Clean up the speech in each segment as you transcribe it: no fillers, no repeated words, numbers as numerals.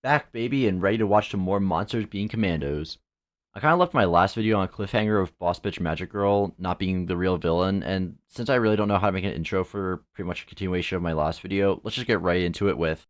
Back, baby, and ready to watch some more monsters being commandos. I kind of left my last video on a cliffhanger of Boss Bitch Magic Girl not being the real villain, and since I really don't know how to make an intro for pretty much a continuation of my last video, let's just get right into it with...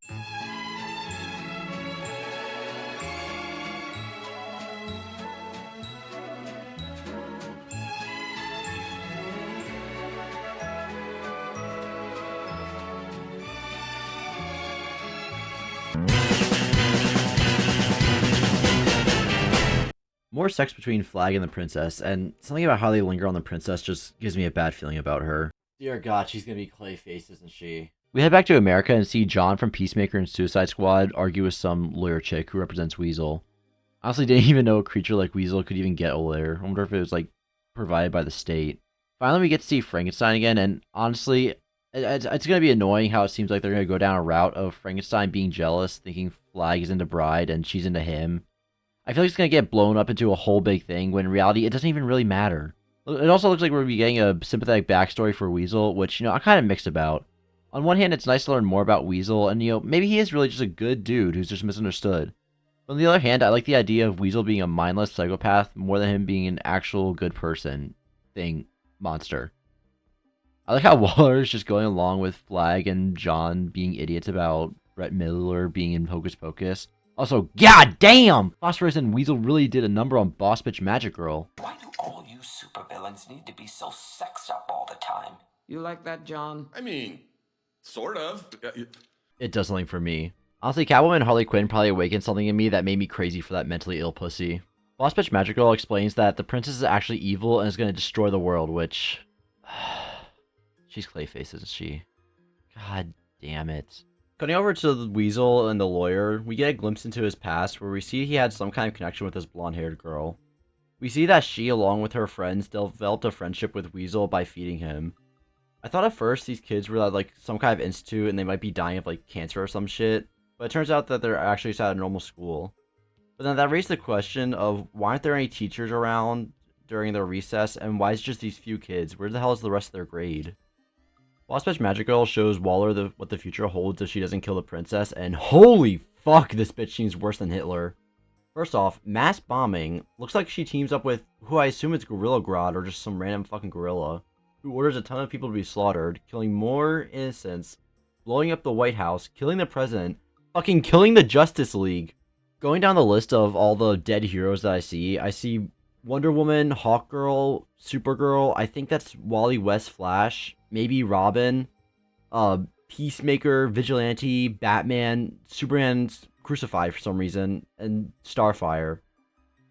More sex between Flag and the princess, and something about how they linger on the princess just gives me a bad feeling about her. Dear God, she's gonna be Clayface, isn't she? We head back to America and see John from Peacemaker and Suicide Squad argue with some lawyer chick who represents Weasel. Honestly, didn't even know a creature like Weasel could even get a lawyer. I wonder if it was, like, provided by the state. Finally, we get to see Frankenstein again, and honestly, it's gonna be annoying how it seems like they're gonna go down a route of Frankenstein being jealous, thinking Flag is into Bride and she's into him. I feel like it's going to get blown up into a whole big thing, when in reality, it doesn't even really matter. It also looks like we're going to be getting a sympathetic backstory for Weasel, which, I'm kind of mixed about. On one hand, it's nice to learn more about Weasel, and, maybe he is really just a good dude who's just misunderstood. But on the other hand, I like the idea of Weasel being a mindless psychopath more than him being an actual good person monster. I like how Waller is just going along with Flag and John being idiots about Brett Miller being in Hocus Pocus. Also, god damn! Phosphorus and Weasel really did a number on Boss Bitch Magic Girl. Why do all you supervillains need to be so sexed up all the time? You like that, John? I mean, sort of. It does something for me. Honestly, Catwoman and Harley Quinn probably awakened something in me that made me crazy for that mentally ill pussy. Boss Bitch Magic Girl explains that the princess is actually evil and is going to destroy the world, which... She's Clayface, isn't she? God damn it. Cutting over to the Weasel and the lawyer, we get a glimpse into his past where we see he had some kind of connection with this blonde-haired girl. We see that she, along with her friends, developed a friendship with Weasel by feeding him. I thought at first these kids were at, like, some kind of institute and they might be dying of, like, cancer or some shit, but it turns out that they're actually just at a normal school. But then that raised the question of why aren't there any teachers around during their recess, and why is it just these few kids? Where the hell is the rest of their grade? Boss Bitch Magic Girl shows Waller what the future holds if she doesn't kill the princess, and holy fuck, this bitch seems worse than Hitler. First off, mass bombing. Looks like she teams up with who I assume is Gorilla Grodd, or just some random fucking gorilla, who orders a ton of people to be slaughtered, killing more innocents, blowing up the White House, killing the president, fucking killing the Justice League. Going down the list of all the dead heroes that I see Wonder Woman, Hawkgirl, Supergirl, I think that's Wally West Flash, maybe Robin, Peacemaker, Vigilante, Batman, Superman's crucified for some reason, and Starfire.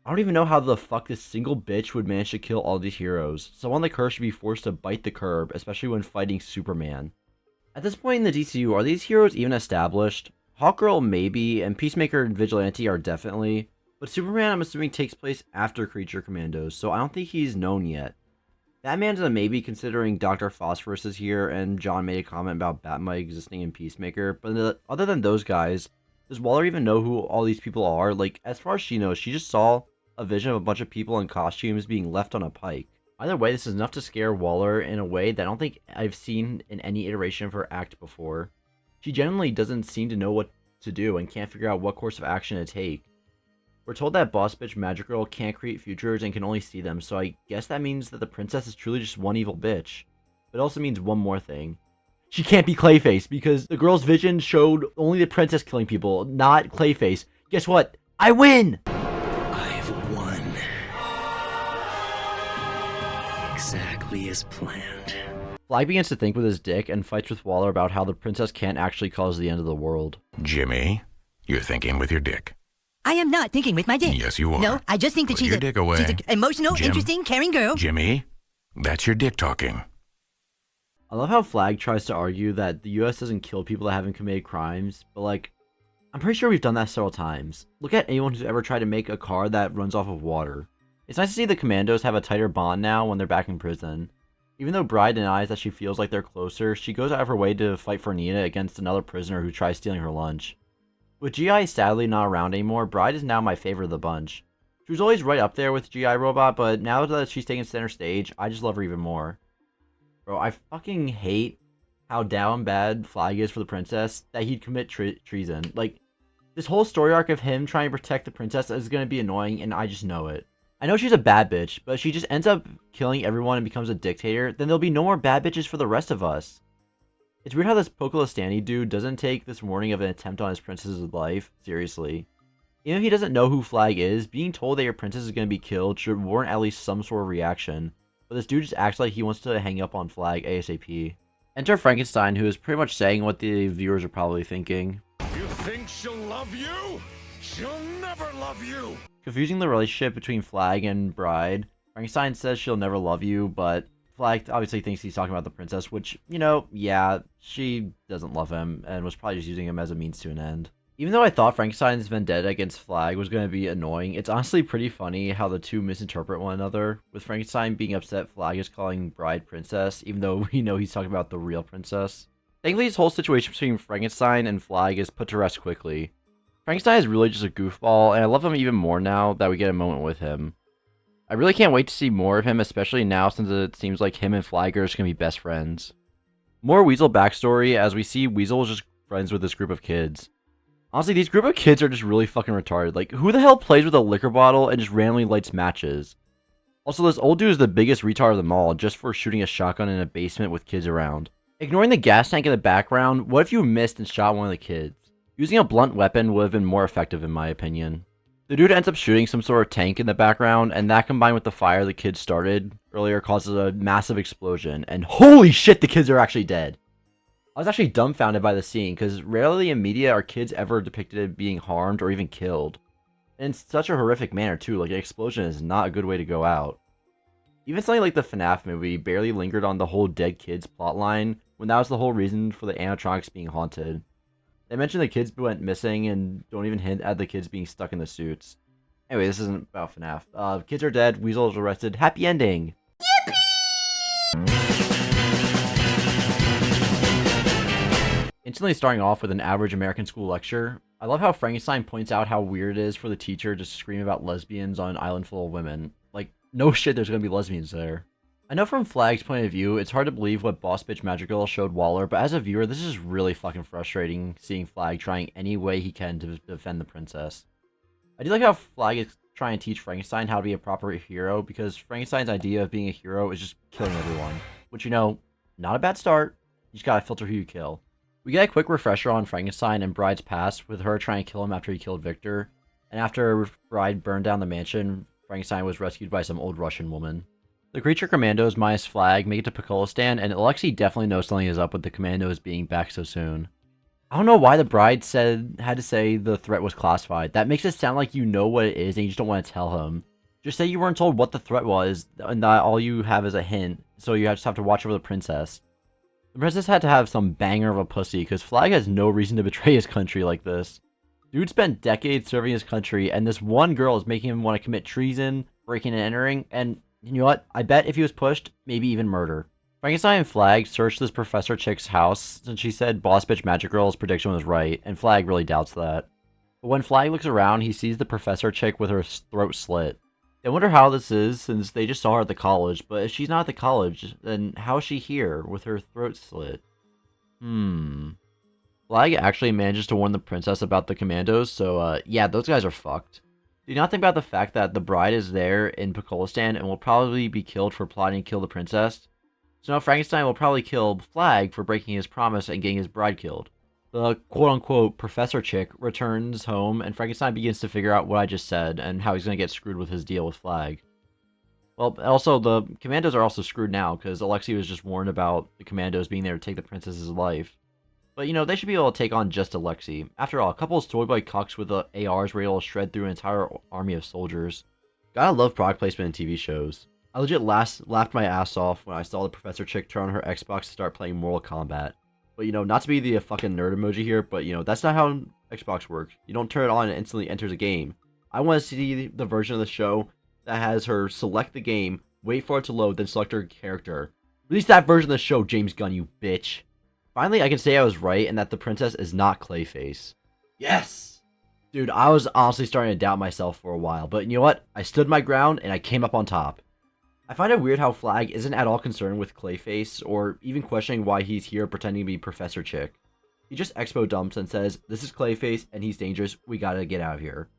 I don't even know how the fuck this single bitch would manage to kill all these heroes. Someone like her should be forced to bite the curb, especially when fighting Superman. At this point in the DCU, are these heroes even established? Hawkgirl maybe, and Peacemaker and Vigilante are definitely, but Superman I'm assuming takes place after Creature Commandos, so I don't think he's known yet. Batman's a maybe considering Dr. Phosphorus is here, and John made a comment about Batmite existing in Peacemaker, but other than those guys, does Waller even know who all these people are? Like, as far as she knows, she just saw a vision of a bunch of people in costumes being left on a pike. Either way, this is enough to scare Waller in a way that I don't think I've seen in any iteration of her act before. She genuinely doesn't seem to know what to do and can't figure out what course of action to take. We're told that Boss Bitch Magic Girl can't create futures and can only see them, so I guess that means that the princess is truly just one evil bitch. But it also means one more thing. She can't be Clayface, because the girl's vision showed only the princess killing people, not Clayface. Guess what? I win! I've won. Exactly as planned. Flag begins to think with his dick and fights with Waller about how the princess can't actually cause the end of the world. Jimmy, you're thinking with your dick. I am not thinking with my dick. Yes, you are. No, I just think that Put your dick away. she's an emotional, Jim. interesting, caring girl. Jimmy, that's your dick talking. I love how Flag tries to argue that the US doesn't kill people that haven't committed crimes, but like, I'm pretty sure we've done that several times. Look at anyone who's ever tried to make a car that runs off of water. It's nice to see the Commandos have a tighter bond now when they're back in prison. Even though Bride denies that she feels like they're closer, she goes out of her way to fight for Nina against another prisoner who tries stealing her lunch. With G.I. sadly not around anymore, Bride is now my favorite of the bunch. She was always right up there with G.I. Robot, but now that she's taking center stage, I just love her even more. Bro, I fucking hate how down bad Flag is for the princess that he'd commit treason. Like, This whole story arc of him trying to protect the princess is going to be annoying, and I just know it. I know she's a bad bitch, but if she just ends up killing everyone and becomes a dictator, then there'll be no more bad bitches for the rest of us. It's weird how this Pokolastani dude doesn't take this warning of an attempt on his princess's life seriously. Even if he doesn't know who Flag is, being told that your princess is going to be killed should warrant at least some sort of reaction. But this dude just acts like he wants to hang up on Flag ASAP. Enter Frankenstein, who is pretty much saying what the viewers are probably thinking. You think she'll love you? She'll never love you! Confusing the relationship between Flag and Bride, Frankenstein says she'll never love you, but Flag obviously thinks he's talking about the princess, which, you know, yeah, she doesn't love him and was probably just using him as a means to an end. Even though I thought Frankenstein's vendetta against Flag was going to be annoying, it's honestly pretty funny how the two misinterpret one another, with Frankenstein being upset Flag is calling Bride princess, even though we know he's talking about the real princess. Thankfully, this whole situation between Frankenstein and Flag is put to rest quickly. Frankenstein is really just a goofball, and I love him even more now that we get a moment with him. I really can't wait to see more of him, especially now since it seems like him and Flag are just going to be best friends. More Weasel backstory, as we see Weasel is just friends with this group of kids. Honestly, these group of kids are just really fucking retarded. Like, who the hell plays with a liquor bottle and just randomly lights matches? Also, this old dude is the biggest retard of them all, just for shooting a shotgun in a basement with kids around. Ignoring the gas tank in the background, what if you missed and shot one of the kids? Using a blunt weapon would have been more effective in my opinion. The dude ends up shooting some sort of tank in the background, and that combined with the fire the kids started earlier causes a massive explosion, and holy shit, the kids are actually dead. I was actually dumbfounded by the scene, because rarely in media are kids ever depicted being harmed or even killed. And in such a horrific manner too, like an explosion is not a good way to go out. Even something like the FNAF movie barely lingered on the whole dead kids plotline, when that was the whole reason for the animatronics being haunted. They mention the kids went missing and don't even hint at the kids being stuck in the suits. Anyway, this isn't about FNAF. Kids are dead, Weasel is arrested, happy ending! Instantly starting off with an average American school lecture, I love how Frankenstein points out how weird it is for the teacher to scream about lesbians on an island full of women. Like, no shit there's gonna be lesbians there. I know from Flag's point of view, it's hard to believe what Boss Bitch Magical showed Waller, but as a viewer, this is really fucking frustrating, seeing Flag trying any way he can to defend the princess. I do like how Flag is trying to teach Frankenstein how to be a proper hero, because Frankenstein's idea of being a hero is just killing everyone. Which, you know, not a bad start, you just gotta filter who you kill. We get a quick refresher on Frankenstein and Bride's past, with her trying to kill him after he killed Victor, and after Bride burned down the mansion, Frankenstein was rescued by some old Russian woman. The creature Commandos minus Flag make it to Pokolistan, and Alexei definitely knows something is up with the Commandos being back so soon. I don't know why the Bride had to say the threat was classified. That makes it sound like you know what it is and you just don't want to tell him. Just say you weren't told what the threat was, and that all you have is a hint, so you just have to watch over the princess. The princess had to have some banger of a pussy, because Flag has no reason to betray his country like this. Dude spent decades serving his country, and this one girl is making him want to commit treason, breaking and entering, and you know what? I bet if he was pushed, maybe even murder. Frankenstein and Flag searched this Professor Chick's house since she said Boss Bitch Magic Girl's prediction was right, and Flag really doubts that. But when Flag looks around, he sees the Professor Chick with her throat slit. I wonder how this is, since they just saw her at the college, but if she's not at the college, then how is she here with her throat slit? Flag actually manages to warn the princess about the Commandos, so yeah, those guys are fucked. Do not think about the fact that the Bride is there in Pokolistan and will probably be killed for plotting to kill the princess. So now Frankenstein will probably kill Flag for breaking his promise and getting his bride killed. The quote-unquote Professor Chick returns home, and Frankenstein begins to figure out what I just said and how he's going to get screwed with his deal with Flag. Well, also, the Commandos are also screwed now, because Alexei was just warned about the Commandos being there to take the princess's life. But, you know, they should be able to take on just Alexei. After all, a couple of toy boy cucks with the ARs were able to shred through an entire army of soldiers. Gotta love product placement in TV shows. I legit laughed my ass off when I saw the Professor Chick turn on her Xbox to start playing Mortal Kombat. But, you know, not to be the fucking nerd emoji here, but, you know, that's not how Xbox works. You don't turn it on and it instantly enters a game. I want to see the version of the show that has her select the game, wait for it to load, then select her character. Release that version of the show, James Gunn, you bitch. Finally, I can say I was right and that the princess is not Clayface. Yes! Dude, I was honestly starting to doubt myself for a while, but you know what? I stood my ground and I came up on top. I find it weird how Flag isn't at all concerned with Clayface, or even questioning why he's here pretending to be Professor Chick. He just expo dumps and says, "This is Clayface and he's dangerous, we gotta get out of here."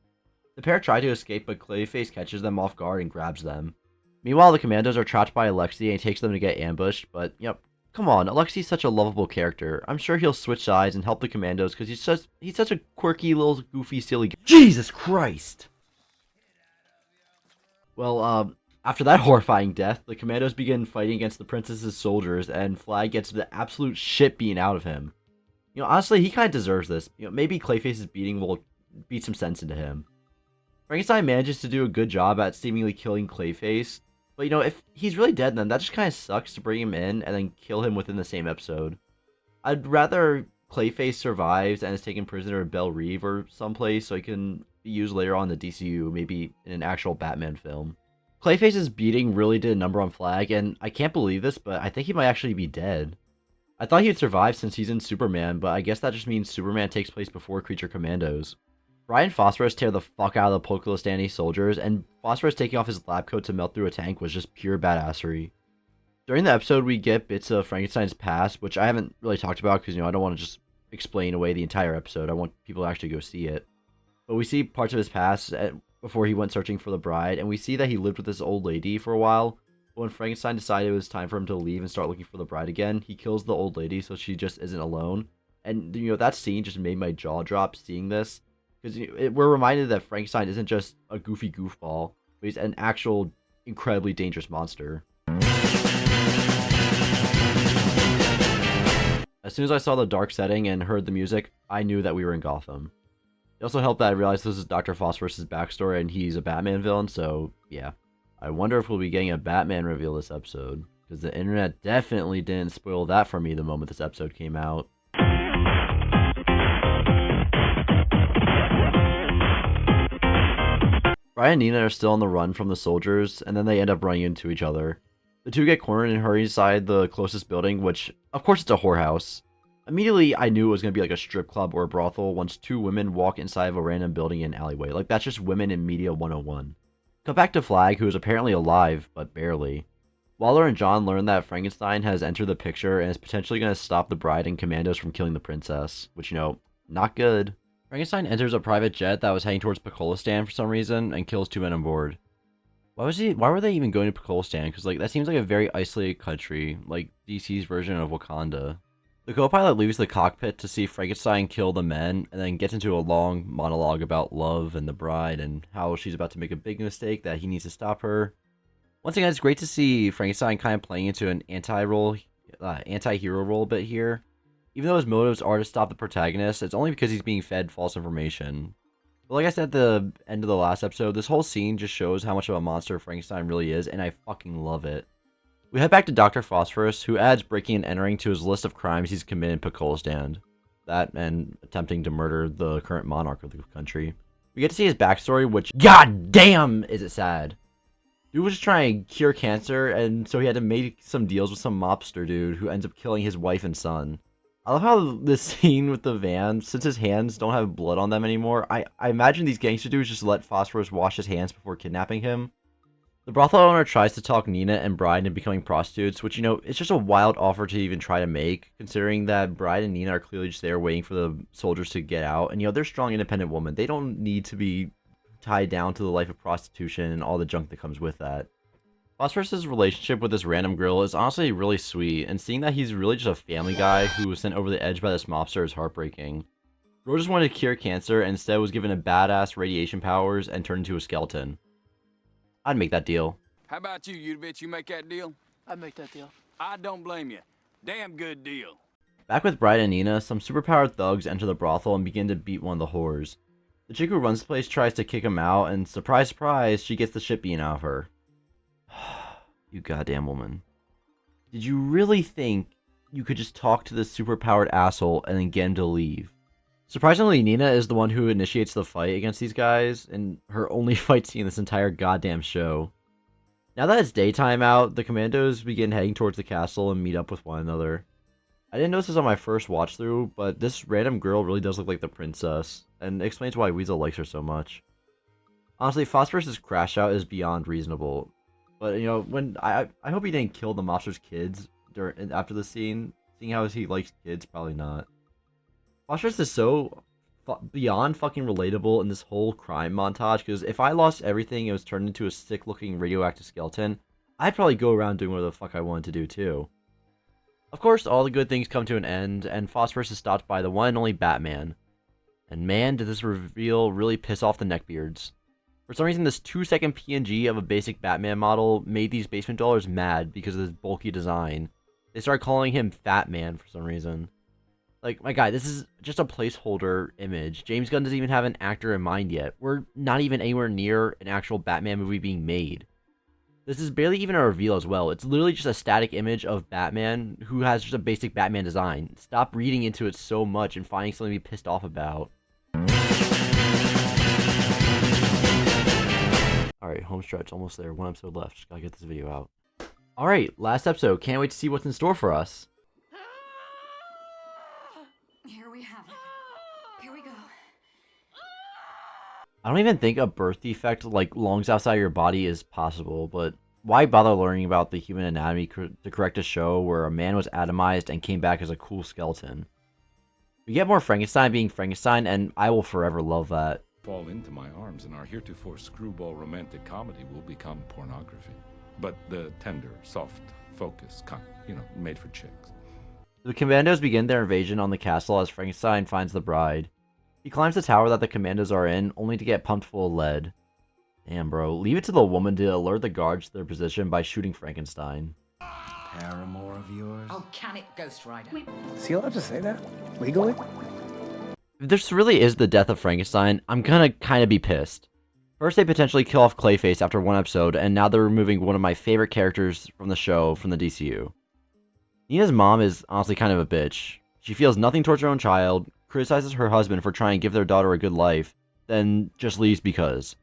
The pair try to escape, but Clayface catches them off guard and grabs them. Meanwhile, the Commandos are trapped by Alexei and he takes them to get ambushed, but, come on, Alexei's such a lovable character. I'm sure he'll switch sides and help the Commandos because he's such a quirky little goofy silly Jesus Christ! Well, after that horrifying death, the Commandos begin fighting against the Princess's soldiers and Flag gets the absolute shit beaten out of him. Honestly, he kind of deserves this. Maybe Clayface's beating will beat some sense into him. Frankenstein manages to do a good job at seemingly killing Clayface, but if he's really dead, then that just kind of sucks to bring him in and then kill him within the same episode. I'd rather Clayface survives and is taken prisoner at Belle Reve or someplace so he can be used later on in the DCU, maybe in an actual Batman film. Clayface's beating really did a number on Flag, and I can't believe this, but I think he might actually be dead. I thought he'd survive since he's in Superman, but I guess that just means Superman takes place before Creature Commandos. Brian and Phosphorus tear the fuck out of the Pokolistani soldiers, and Phosphorus taking off his lab coat to melt through a tank was just pure badassery. During the episode, we get bits of Frankenstein's past, which I haven't really talked about because, I don't want to just explain away the entire episode. I want people to actually go see it. But we see parts of his past before he went searching for the bride, and we see that he lived with this old lady for a while. But when Frankenstein decided it was time for him to leave and start looking for the bride again, he kills the old lady so she just isn't alone. And, that scene just made my jaw drop seeing this. Because we're reminded that Frankenstein isn't just a goofy goofball, but he's an actual incredibly dangerous monster. As soon as I saw the dark setting and heard the music, I knew that we were in Gotham. It also helped that I realized this is Dr. Phosphorus' backstory and he's a Batman villain, so yeah. I wonder if we'll be getting a Batman reveal this episode, because the internet definitely didn't spoil that for me the moment this episode came out. Brian and Nina are still on the run from the soldiers, and then they end up running into each other. The two get cornered and hurry inside the closest building, which, of course, it's a whorehouse. Immediately, I knew it was going to be like a strip club or a brothel once two women walk inside of a random building in an alleyway. Like, that's just women in Media 101. Cut back to Flag, who is apparently alive, but barely. Waller and John learn that Frankenstein has entered the picture and is potentially going to stop the bride and Commandos from killing the princess, which, not good. Frankenstein enters a private jet that was heading towards Pokolistan for some reason and kills two men on board. Why were they even going to Pokolistan? Because, that seems like a very isolated country, like DC's version of Wakanda. The co-pilot leaves the cockpit to see Frankenstein kill the men, and then gets into a long monologue about love and the bride, and how she's about to make a big mistake that he needs to stop her. Once again, it's great to see Frankenstein kind of playing into an anti-hero role a bit here. Even though his motives are to stop the protagonist, it's only because he's being fed false information. But like I said at the end of the last episode, this whole scene just shows how much of a monster Frankenstein really is, and I fucking love it. We head back to Dr. Phosphorus, who adds breaking and entering to his list of crimes he's committed in Pokolistan. That and attempting to murder the current monarch of the country. We get to see his backstory, which, god damn, is it sad. Dude was just trying to cure cancer, and so he had to make some deals with some mobster dude who ends up killing his wife and son. I love how this scene with the van, since his hands don't have blood on them anymore, I imagine these gangster dudes just let Phosphorus wash his hands before kidnapping him. The brothel owner tries to talk Nina and Bride into becoming prostitutes, which, it's just a wild offer to even try to make, considering that Bride and Nina are clearly just there waiting for the soldiers to get out, and, they're strong, independent women. They don't need to be tied down to the life of prostitution and all the junk that comes with that. Phosphorus' relationship with this random girl is honestly really sweet, and seeing that he's really just a family guy who was sent over the edge by this mobster is heartbreaking. Girl just wanted to cure cancer and instead was given a badass radiation powers and turned into a skeleton. I'd make that deal. How about you bitch? You make that deal? I'd make that deal. I don't blame you. Damn good deal. Back with Bride and Nina, some superpowered thugs enter the brothel and begin to beat one of the whores. The chick who runs the place tries to kick him out, and surprise, surprise, she gets the shit beaten out of her. You goddamn woman. Did you really think you could just talk to this superpowered asshole and then get him to leave? Surprisingly, Nina is the one who initiates the fight against these guys, and her only fight scene in this entire goddamn show. Now that it's daytime out, the Commandos begin heading towards the castle and meet up with one another. I didn't notice this on my first watch through, but this random girl really does look like the princess, and it explains why Weasel likes her so much. Honestly, Phosphorus' crash out is beyond reasonable. But, when I hope he didn't kill the mobster's kids after the scene. Seeing how he likes kids, probably not. Phosphorus is so beyond fucking relatable in this whole crime montage, because if I lost everything and was turned into a sick-looking radioactive skeleton, I'd probably go around doing whatever the fuck I wanted to do too. Of course, all the good things come to an end, and Phosphorus is stopped by the one and only Batman. And man, did this reveal really piss off the neckbeards. For some reason, this 2-second PNG of a basic Batman model made these basement dwellers mad because of his bulky design. They started calling him Fat Man for some reason. Like, my guy, this is just a placeholder image. James Gunn doesn't even have an actor in mind yet. We're not even anywhere near an actual Batman movie being made. This is barely even a reveal as well. It's literally just a static image of Batman who has just a basic Batman design. Stop reading into it so much and finding something to be pissed off about. Alright, home stretch, almost there. One episode left. Just gotta get this video out. Alright, last episode. Can't wait to see what's in store for us. Here we have it. Here we go. I don't even think a birth defect like lungs outside your body is possible, but why bother learning about the human anatomy to correct a show where a man was atomized and came back as a cool skeleton? We get more Frankenstein being Frankenstein, and I will forever love that. Fall into my arms and our heretofore screwball romantic comedy will become pornography. But the tender, soft, focused kind, made for chicks. The Commandos begin their invasion on the castle as Frankenstein finds the bride. He climbs the tower that the Commandos are in, only to get pumped full of lead. Damn, bro. Leave it to the woman to alert the guards to their position by shooting Frankenstein. Paramour of yours? Oh, can it, Ghost Rider? Is he allowed to say that? Legally? If this really is the death of Frankenstein, I'm gonna kinda be pissed. First, they potentially kill off Clayface after one episode, and now they're removing one of my favorite characters from the show, from the DCU. Nina's mom is honestly kind of a bitch. She feels nothing towards her own child, criticizes her husband for trying to give their daughter a good life, then just leaves because.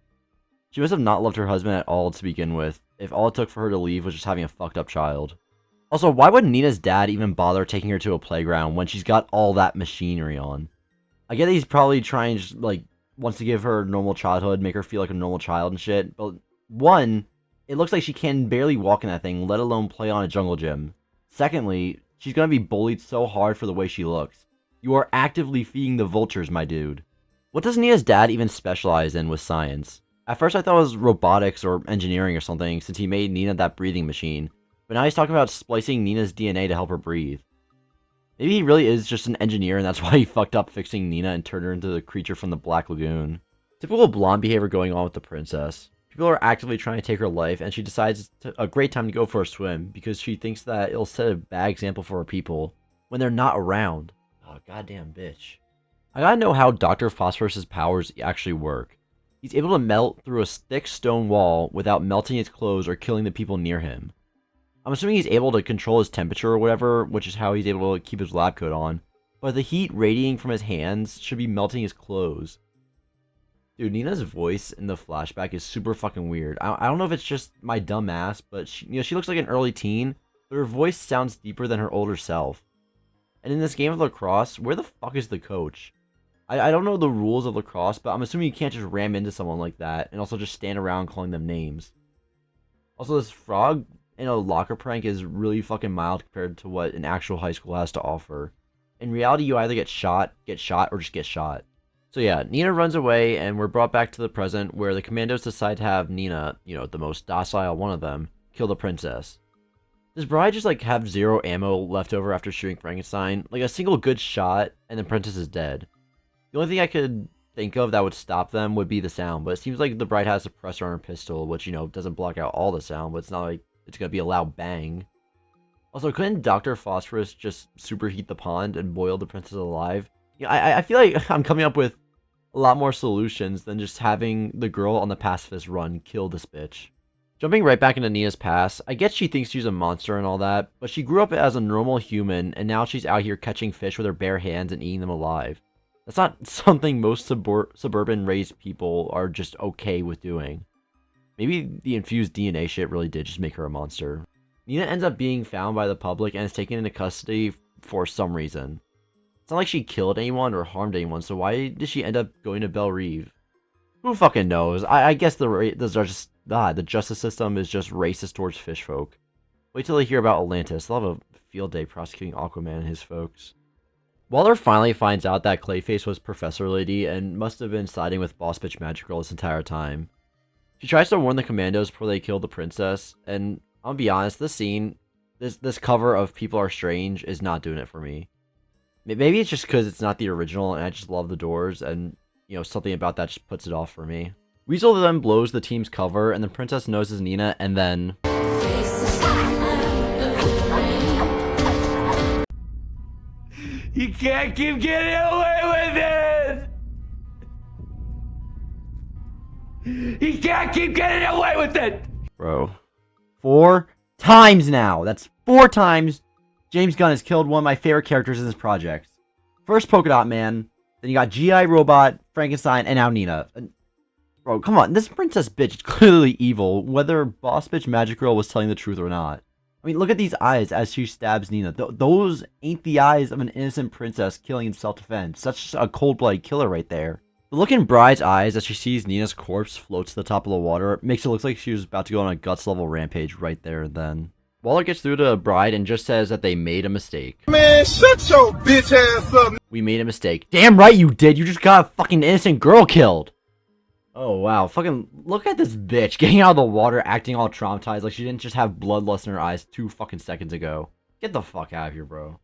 She must have not loved her husband at all to begin with, if all it took for her to leave was just having a fucked up child. Also, why would Nina's dad even bother taking her to a playground when she's got all that machinery on? I get that he's probably trying to just, wants to give her a normal childhood, make her feel like a normal child and shit, but one, it looks like she can barely walk in that thing, let alone play on a jungle gym. Secondly, she's gonna be bullied so hard for the way she looks. You are actively feeding the vultures, my dude. What does Nina's dad even specialize in with science? At first I thought it was robotics or engineering or something, since he made Nina that breathing machine, but now he's talking about splicing Nina's DNA to help her breathe. Maybe he really is just an engineer and that's why he fucked up fixing Nina and turned her into the creature from the Black Lagoon. Typical blonde behavior going on with the princess. People are actively trying to take her life and she decides it's a great time to go for a swim because she thinks that it'll set a bad example for her people when they're not around. Oh, goddamn bitch. I gotta know how Dr. Phosphorus's powers actually work. He's able to melt through a thick stone wall without melting his clothes or killing the people near him. I'm assuming he's able to control his temperature or whatever, which is how he's able to keep his lab coat on. But the heat radiating from his hands should be melting his clothes. Dude, Nina's voice in the flashback is super fucking weird. I don't know if it's just my dumb ass, but she looks like an early teen, but her voice sounds deeper than her older self. And in this game of lacrosse, where the fuck is the coach? I don't know the rules of lacrosse, but I'm assuming you can't just ram into someone like that and also just stand around calling them names. Also, this frog in a locker prank is really fucking mild compared to what an actual high school has to offer. In reality, you either get shot, or just get shot. So yeah, Nina runs away, and we're brought back to the present, where the Commandos decide to have Nina, the most docile one of them, kill the princess. Does Bride just, have zero ammo left over after shooting Frankenstein? Like, a single good shot, and the princess is dead. The only thing I could think of that would stop them would be the sound, but it seems like the Bride has a suppressor on her pistol, which, doesn't block out all the sound, but it's not like it's gonna be a loud bang. Also, couldn't Dr. Phosphorus just superheat the pond and boil the princess alive? I feel like I'm coming up with a lot more solutions than just having the girl on the pacifist run kill this bitch. Jumping right back into Nina's past, I get she thinks she's a monster and all that, but she grew up as a normal human, and now she's out here catching fish with her bare hands and eating them alive. That's not something most suburban raised people are just okay with doing. Maybe the infused DNA shit really did just make her a monster. Nina ends up being found by the public and is taken into custody for some reason. It's not like she killed anyone or harmed anyone, so why did she end up going to Belle Reve? Who fucking knows? I guess the justice system is just racist towards fish folk. Wait till they hear about Atlantis. They'll have a field day prosecuting Aquaman and his folks. Waller finally finds out that Clayface was Professor Lady and must have been siding with Boss Bitch Magic Girl this entire time. She tries to warn the Commandos before they kill the princess, and I'll be honest, this scene, this cover of People Are Strange is not doing it for me. Maybe it's just because it's not the original and I just love the doors, and something about that just puts it off for me. Weasel then blows the team's cover, and the princess knows it's Nina, and then... You can't keep getting away with it! You can't keep getting away with it! Bro. 4 times now! That's 4 times James Gunn has killed one of my favorite characters in this project. First Polka Dot Man, then you got G.I. Robot, Frankenstein, and now Nina. Bro, come on, this princess bitch is clearly evil, whether Boss Bitch Magic Girl was telling the truth or not. I mean, look at these eyes as she stabs Nina. Those ain't the eyes of an innocent princess killing in self-defense. Such a cold-blooded killer right there. The look in Bride's eyes as she sees Nina's corpse float to the top of the water makes it look like she was about to go on a guts-level rampage right there and then. Waller gets through to Bride and just says that they made a mistake. Man, shut your bitch ass up! We made a mistake. Damn right you did! You just got a fucking innocent girl killed! Oh wow, fucking look at this bitch getting out of the water acting all traumatized like she didn't just have bloodlust in her eyes 2 fucking seconds ago. Get the fuck out of here, bro.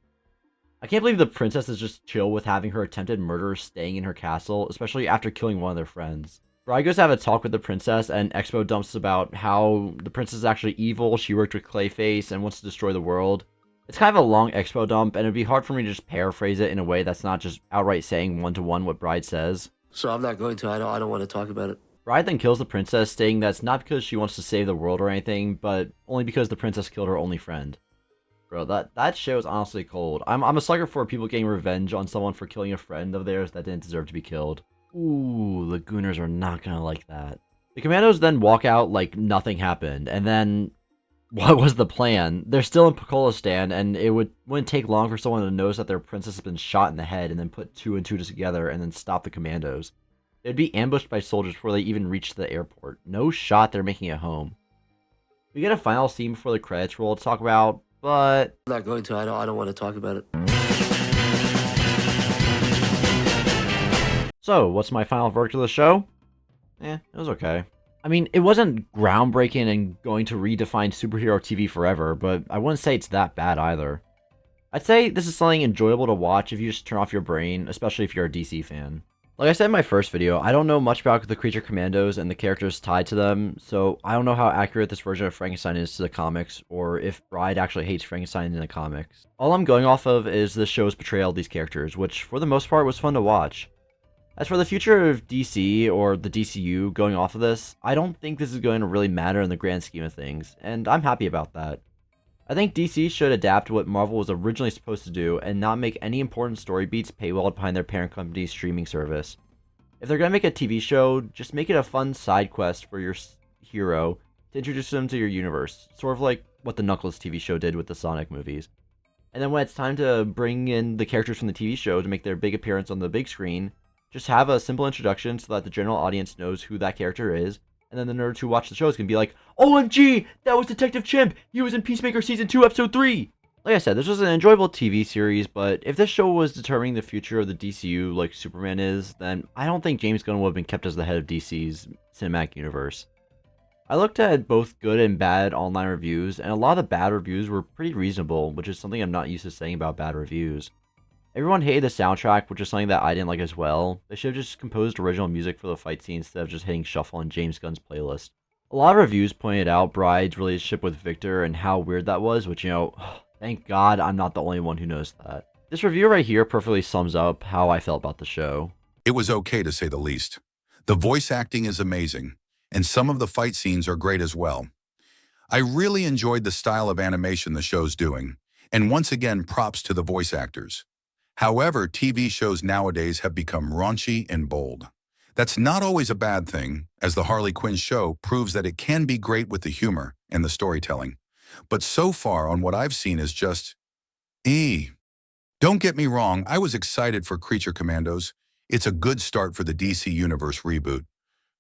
I can't believe the princess is just chill with having her attempted murderer staying in her castle, especially after killing one of their friends. Bride goes to have a talk with the princess, and Expo dumps about how the princess is actually evil, she worked with Clayface, and wants to destroy the world. It's kind of a long Expo dump, and it'd be hard for me to just paraphrase it in a way that's not just outright saying one-to-one what Bride says. So I'm not going to. I don't want to talk about it. Bride then kills the princess, stating that's not because she wants to save the world or anything, but only because the princess killed her only friend. Bro, that shit was honestly cold. I'm a sucker for people getting revenge on someone for killing a friend of theirs that didn't deserve to be killed. Ooh, the Gooners are not gonna like that. The Commandos then walk out like nothing happened, and then... what was the plan? They're still in Pokolistan, and it wouldn't take long for someone to notice that their princess has been shot in the head, and then put 2 and 2 together, and then stop the Commandos. They'd be ambushed by soldiers before they even reached the airport. No shot they're making it home. We get a final scene before the credits roll to talk about, but... I'm not going to. I don't want to talk about it. So, what's my final verdict of the show? It was okay. I mean, it wasn't groundbreaking and going to redefine superhero TV forever, but I wouldn't say it's that bad either. I'd say this is something enjoyable to watch if you just turn off your brain, especially if you're a DC fan. Like I said in my first video, I don't know much about the Creature Commandos and the characters tied to them, so I don't know how accurate this version of Frankenstein is to the comics, or if Bride actually hates Frankenstein in the comics. All I'm going off of is the show's portrayal of these characters, which for the most part was fun to watch. As for the future of DC, or the DCU, going off of this, I don't think this is going to really matter in the grand scheme of things, and I'm happy about that. I think DC should adapt what Marvel was originally supposed to do, and not make any important story beats paywalled behind their parent company's streaming service. If they're going to make a TV show, just make it a fun side quest for your hero to introduce them to your universe, sort of like what the Knuckles TV show did with the Sonic movies. And then when it's time to bring in the characters from the TV show to make their big appearance on the big screen, just have a simple introduction so that the general audience knows who that character is, and then the nerds who watch the shows can be like, OMG, that was Detective Chimp! He was in Peacemaker Season 2, Episode 3! Like I said, this was an enjoyable TV series, but if this show was determining the future of the DCU like Superman is, then I don't think James Gunn would have been kept as the head of DC's cinematic universe. I looked at both good and bad online reviews, and a lot of the bad reviews were pretty reasonable, which is something I'm not used to saying about bad reviews. Everyone hated the soundtrack, which is something that I didn't like as well. They should have just composed original music for the fight scene instead of just hitting shuffle on James Gunn's playlist. A lot of reviews pointed out Bride's relationship with Victor and how weird that was, which, thank God I'm not the only one who knows that. This review right here perfectly sums up how I felt about the show. It was okay to say the least. The voice acting is amazing, and some of the fight scenes are great as well. I really enjoyed the style of animation the show's doing, and once again props to the voice actors. However, TV shows nowadays have become raunchy and bold. That's not always a bad thing, as the Harley Quinn show proves that it can be great with the humor and the storytelling. But so far on what I've seen is just... Don't get me wrong, I was excited for Creature Commandos. It's a good start for the DC Universe reboot.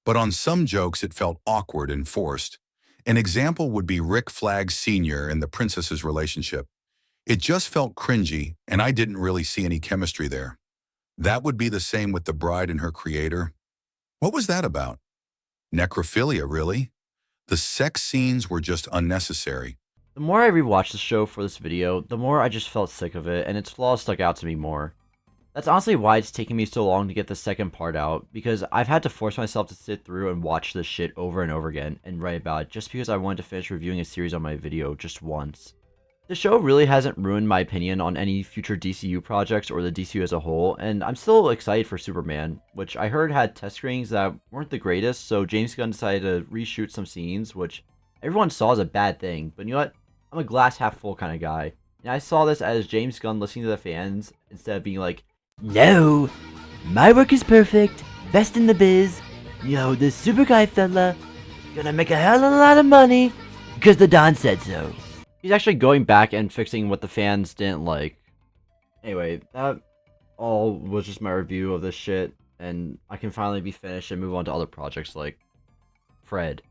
But on some jokes it felt awkward and forced. An example would be Rick Flag Sr. and the princess's relationship. It just felt cringy, and I didn't really see any chemistry there. That would be the same with the bride and her creator. What was that about? Necrophilia, really? The sex scenes were just unnecessary. The more I rewatched the show for this video, the more I just felt sick of it, and its flaws stuck out to me more. That's honestly why it's taken me so long to get the second part out, because I've had to force myself to sit through and watch this shit over and over again and write about it just because I wanted to finish reviewing a series on my video just once. The show really hasn't ruined my opinion on any future DCU projects or the DCU as a whole, and I'm still excited for Superman, which I heard had test screenings that weren't the greatest, so James Gunn decided to reshoot some scenes, which everyone saw as a bad thing, but you know what? I'm a glass half full kind of guy, and I saw this as James Gunn listening to the fans instead of being like, "No, my work is perfect, best in the biz, yo, this super guy fella, gonna make a hell of a lot of money, because the Don said so." He's actually going back and fixing what the fans didn't like. Anyway, that all was just my review of this shit, and I can finally be finished and move on to other projects like Fred.